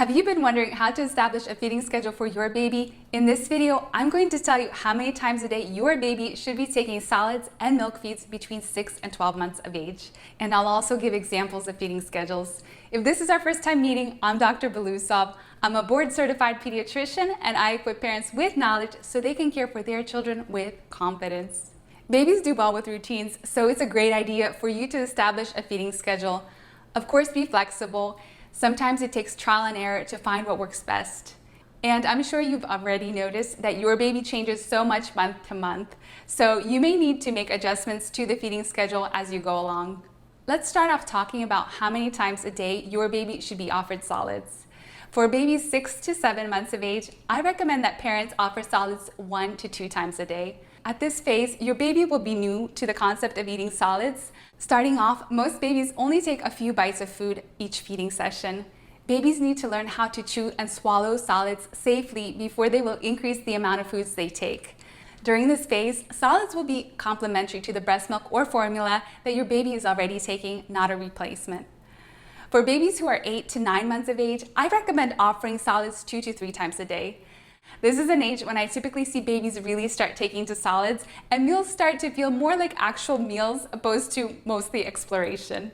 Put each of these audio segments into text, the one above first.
Have you been wondering how to establish a feeding schedule for your baby? In this video, I'm going to tell you how many times a day your baby should be taking solids and milk feeds between 6 and 12 months of age. And I'll also give examples of feeding schedules. If this is our first time meeting, I'm Dr. Belousov. I'm a board-certified pediatrician, and I equip parents with knowledge so they can care for their children with confidence. Babies do well with routines, so it's a great idea for you to establish a feeding schedule. Of course, be flexible. Sometimes it takes trial and error to find what works best. And I'm sure you've already noticed that your baby changes so much month to month, so you may need to make adjustments to the feeding schedule as you go along. Let's start off talking about how many times a day your baby should be offered solids. For babies 6 to 7 months of age, I recommend that parents offer solids 1 to 2 times a day. At this phase, your baby will be new to the concept of eating solids. Starting off, most babies only take a few bites of food each feeding session. Babies need to learn how to chew and swallow solids safely before they will increase the amount of foods they take. During this phase, solids will be complementary to the breast milk or formula that your baby is already taking, not a replacement. For babies who are 8 to 9 months of age, I recommend offering solids 2 to 3 times a day. This is an age when I typically see babies really start taking to solids, and meals start to feel more like actual meals opposed to mostly exploration.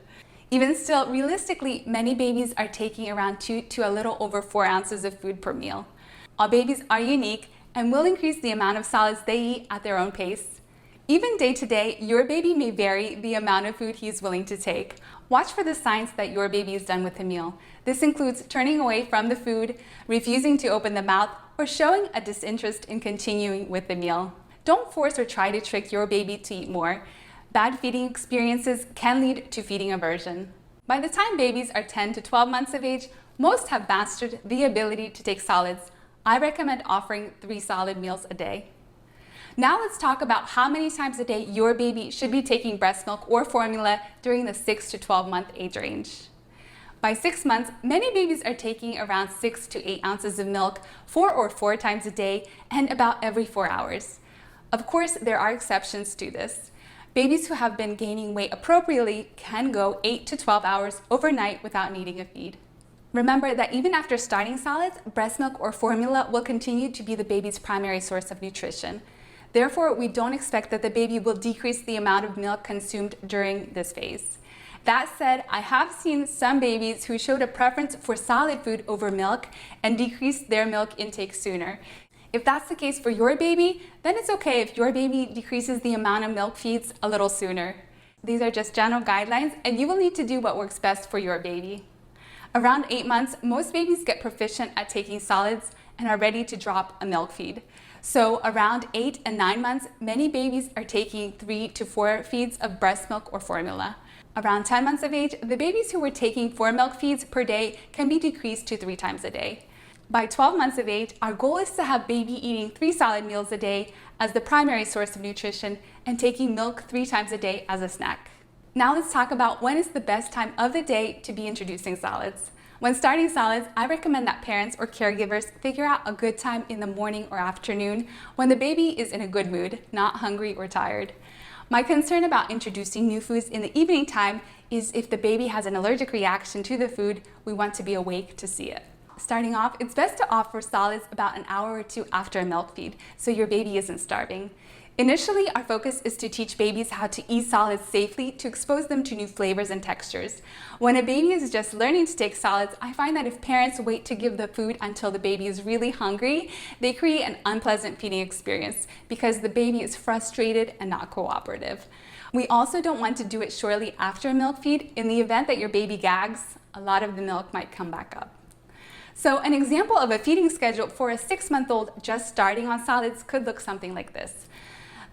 Even still, realistically, many babies are taking around 2 to a little over 4 ounces of food per meal. All babies are unique and will increase the amount of solids they eat at their own pace. Even day to day, your baby may vary the amount of food he is willing to take. Watch for the signs that your baby is done with the meal. This includes turning away from the food, refusing to open the mouth, or showing a disinterest in continuing with the meal. Don't force or try to trick your baby to eat more. Bad feeding experiences can lead to feeding aversion. By the time babies are 10 to 12 months of age, most have mastered the ability to take solids. I recommend offering 3 solid meals a day. Now let's talk about how many times a day your baby should be taking breast milk or formula during the 6 to 12 month age range. By 6 months, many babies are taking around 6 to 8 ounces of milk 4 times a day and about every 4 hours. Of course, there are exceptions to this. Babies who have been gaining weight appropriately can go 8 to 12 hours overnight without needing a feed. Remember that even after starting solids, breast milk or formula will continue to be the baby's primary source of nutrition. Therefore, we don't expect that the baby will decrease the amount of milk consumed during this phase. That said, I have seen some babies who showed a preference for solid food over milk and decreased their milk intake sooner. If that's the case for your baby, then it's okay if your baby decreases the amount of milk feeds a little sooner. These are just general guidelines, and you will need to do what works best for your baby. Around 8 months, most babies get proficient at taking solids and are ready to drop a milk feed. So around 8 and 9 months, many babies are taking 3 to 4 feeds of breast milk or formula. Around 10 months of age, the babies who were taking 4 milk feeds per day can be decreased to 3 times a day. By 12 months of age, our goal is to have baby eating 3 solid meals a day as the primary source of nutrition and taking milk 3 times a day as a snack. Now let's talk about when is the best time of the day to be introducing solids. When starting solids, I recommend that parents or caregivers figure out a good time in the morning or afternoon when the baby is in a good mood, not hungry or tired. My concern about introducing new foods in the evening time is if the baby has an allergic reaction to the food, we want to be awake to see it. Starting off, it's best to offer solids about an hour or 2 after a milk feed, so your baby isn't starving. Initially, our focus is to teach babies how to eat solids safely to expose them to new flavors and textures. When a baby is just learning to take solids, I find that if parents wait to give the food until the baby is really hungry, they create an unpleasant feeding experience because the baby is frustrated and not cooperative. We also don't want to do it shortly after a milk feed. In the event that your baby gags, a lot of the milk might come back up. So an example of a feeding schedule for a 6-month-old just starting on solids could look something like this.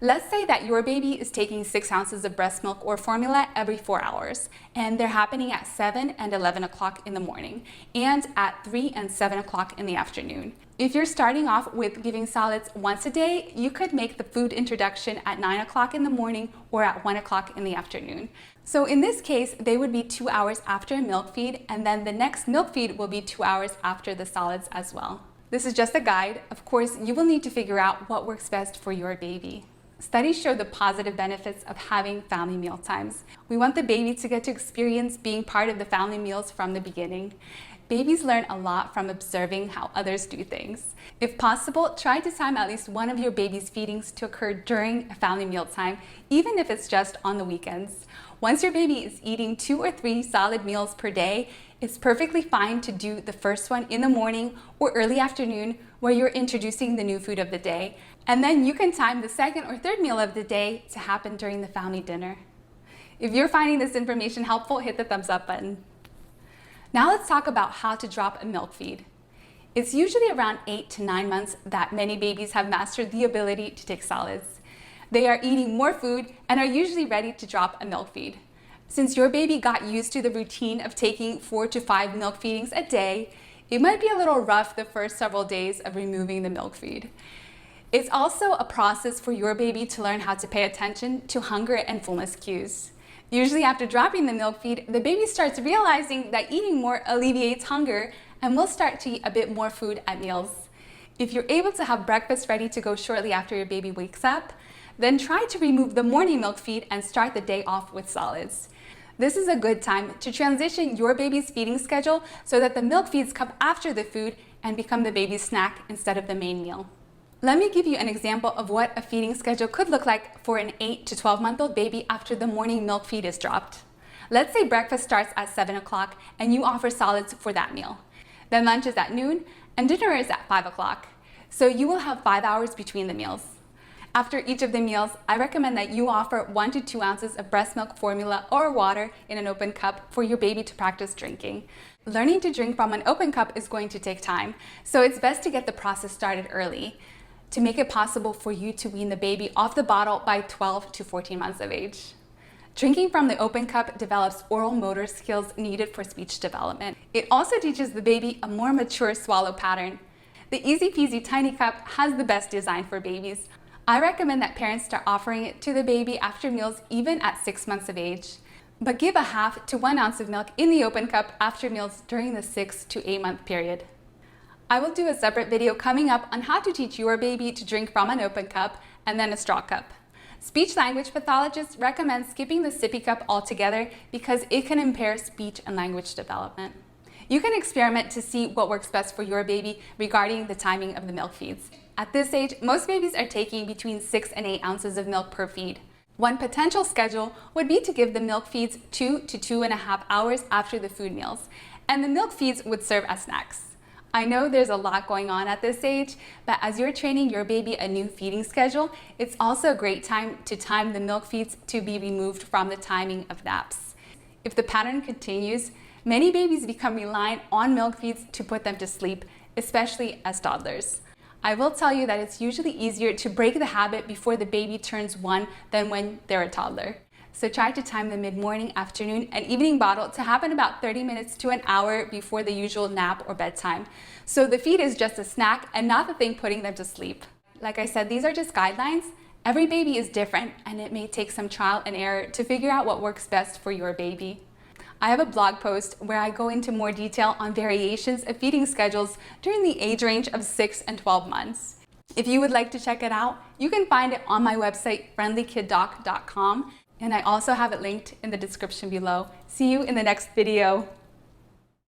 Let's say that your baby is taking 6 ounces of breast milk or formula every 4 hours, and they're happening at 7 and 11 o'clock in the morning, and at 3 and 7 o'clock in the afternoon. If you're starting off with giving solids once a day, you could make the food introduction at 9 o'clock in the morning or at 1 o'clock in the afternoon. So in this case, they would be 2 hours after a milk feed, and then the next milk feed will be 2 hours after the solids as well. This is just a guide. Of course, you will need to figure out what works best for your baby. Studies show the positive benefits of having family meal times. We want the baby to get to experience being part of the family meals from the beginning. babies learn a lot from observing how others do things. If possible, try to time at least one of your baby's feedings to occur during a family mealtime, even if it's just on the weekends. Once your baby is eating 2 or 3 solid meals per day, it's perfectly fine to do the first one in the morning or early afternoon where you're introducing the new food of the day. And then you can time the second or third meal of the day to happen during the family dinner. If you're finding this information helpful, hit the thumbs up button. Now let's talk about how to drop a milk feed. It's usually around 8 to 9 months that many babies have mastered the ability to take solids. They are eating more food and are usually ready to drop a milk feed. Since your baby got used to the routine of taking 4 to 5 milk feedings a day, it might be a little rough the first several days of removing the milk feed. It's also a process for your baby to learn how to pay attention to hunger and fullness cues. Usually after dropping the milk feed, the baby starts realizing that eating more alleviates hunger and will start to eat a bit more food at meals. If you're able to have breakfast ready to go shortly after your baby wakes up, then try to remove the morning milk feed and start the day off with solids. This is a good time to transition your baby's feeding schedule so that the milk feeds come after the food and become the baby's snack instead of the main meal. Let me give you an example of what a feeding schedule could look like for an 8 to 12-month-old baby after the morning milk feed is dropped. Let's say breakfast starts at 7 o'clock and you offer solids for that meal. Then lunch is at noon and dinner is at 5 o'clock. So you will have 5 hours between the meals. After each of the meals, I recommend that you offer 1 to 2 ounces of breast milk formula or water in an open cup for your baby to practice drinking. Learning to drink from an open cup is going to take time, so it's best to get the process started early to make it possible for you to wean the baby off the bottle by 12 to 14 months of age. Drinking from the open cup develops oral motor skills needed for speech development. It also teaches the baby a more mature swallow pattern. The Easy Peasy Tiny Cup has the best design for babies. I recommend that parents start offering it to the baby after meals even at 6 months of age. But give a half to 1 ounce of milk in the open cup after meals during the 6 to 8 month period. I will do a separate video coming up on how to teach your baby to drink from an open cup and then a straw cup. Speech-language pathologists recommend skipping the sippy cup altogether because it can impair speech and language development. You can experiment to see what works best for your baby regarding the timing of the milk feeds. At this age, most babies are taking between 6 and 8 ounces of milk per feed. One potential schedule would be to give the milk feeds 2 to 2.5 hours after the food meals, and the milk feeds would serve as snacks. I know there's a lot going on at this age, but as you're training your baby a new feeding schedule, it's also a great time to time the milk feeds to be removed from the timing of naps. If the pattern continues, many babies become reliant on milk feeds to put them to sleep, especially as toddlers. I will tell you that it's usually easier to break the habit before the baby turns 1 than when they're a toddler. So try to time the mid-morning, afternoon, and evening bottle to happen about 30 minutes to an hour before the usual nap or bedtime. So the feed is just a snack and not the thing putting them to sleep. Like I said, these are just guidelines. Every baby is different and it may take some trial and error to figure out what works best for your baby. I have a blog post where I go into more detail on variations of feeding schedules during the age range of 6 and 12 months. If you would like to check it out, you can find it on my website, friendlykiddoc.com, and I also have it linked in the description below. See you in the next video.